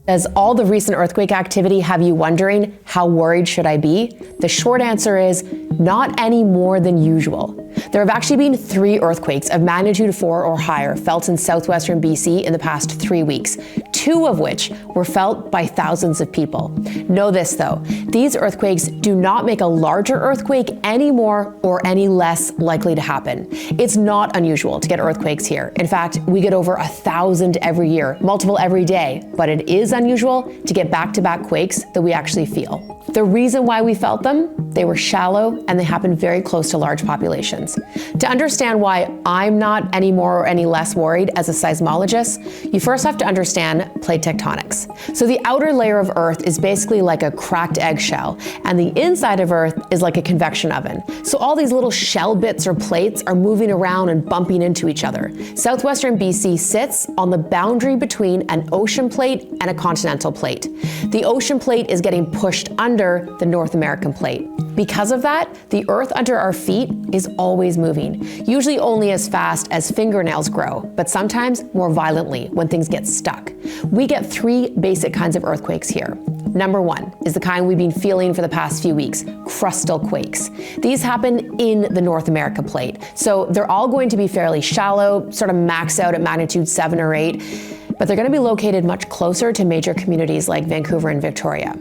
Does all the recent earthquake activity have you wondering, how worried should I be? The short answer is, not any more than usual. There have actually been 3 earthquakes of magnitude 4 or higher felt in southwestern BC in the past 3 weeks, 2 of which were felt by thousands of people. Know this though, these earthquakes do not make a larger earthquake any more or any less likely to happen. It's not unusual to get earthquakes here. In fact, we get over 1,000 every year, multiple every day, but it is unusual to get back-to-back quakes that we actually feel. The reason why we felt them, they were shallow and they happened very close to large populations. To understand why I'm not any more or any less worried as a seismologist, you first have to understand plate tectonics. So the outer layer of Earth is basically like a cracked eggshell, and the inside of Earth is like a convection oven. So all these little shell bits or plates are moving around and bumping into each other. Southwestern BC sits on the boundary between an ocean plate and a continental plate. The ocean plate is getting pushed under the North American plate. Because of that, the Earth under our feet is always moving, usually only as fast as fingernails grow, but sometimes more violently when things get stuck. We get 3 basic kinds of earthquakes here. Number 1 is the kind we've been feeling for the past few weeks, crustal quakes. These happen in the North America plate, so they're all going to be fairly shallow, sort of max out at magnitude 7 or 8, but they're going to be located much closer to major communities like Vancouver and Victoria.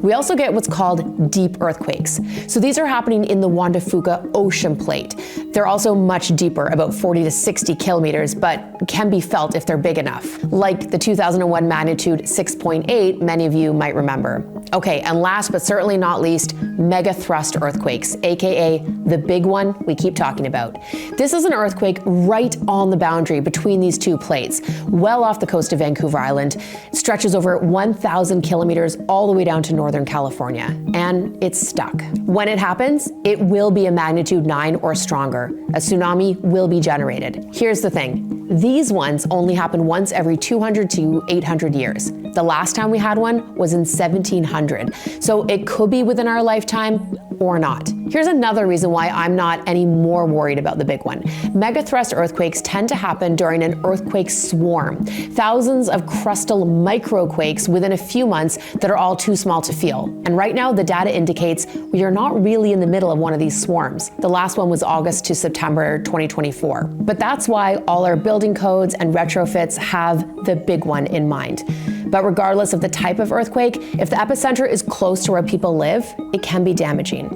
We also get what's called deep earthquakes. So these are happening in the Juan de Fuca ocean plate. They're also much deeper, about 40 to 60 kilometers, but can be felt if they're big enough, like the 2001 magnitude 6.8 many of you might remember. Okay, and last but certainly not least, mega thrust earthquakes, aka the big one we keep talking about. This is an earthquake right on the boundary between these 2 plates, well off the coast of Vancouver Island. It stretches over 1,000 kilometers all the way down to Northern California, and it's stuck. When it happens, it will be a magnitude 9 or stronger. A tsunami will be generated. Here's the thing, these ones only happen once every 200 to 800 years. The last time we had one was in 1700, so it could be within our lifetime or not. Here's another reason why I'm not any more worried about the big one. Megathrust earthquakes tend to happen during an earthquake swarm. Thousands of crustal microquakes within a few months that are all too small to feel. And right now the data indicates we are not really in the middle of one of these swarms. The last one was August to September 2024. But that's why all our building codes and retrofits have the big one in mind. But regardless of the type of earthquake, if the epicenter is close to where people live, it can be damaging.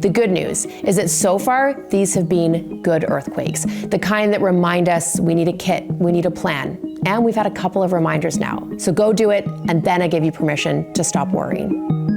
The good news is that so far, these have been good earthquakes, the kind that remind us we need a kit, we need a plan, and we've had a couple of reminders now. So go do it, and then I give you permission to stop worrying.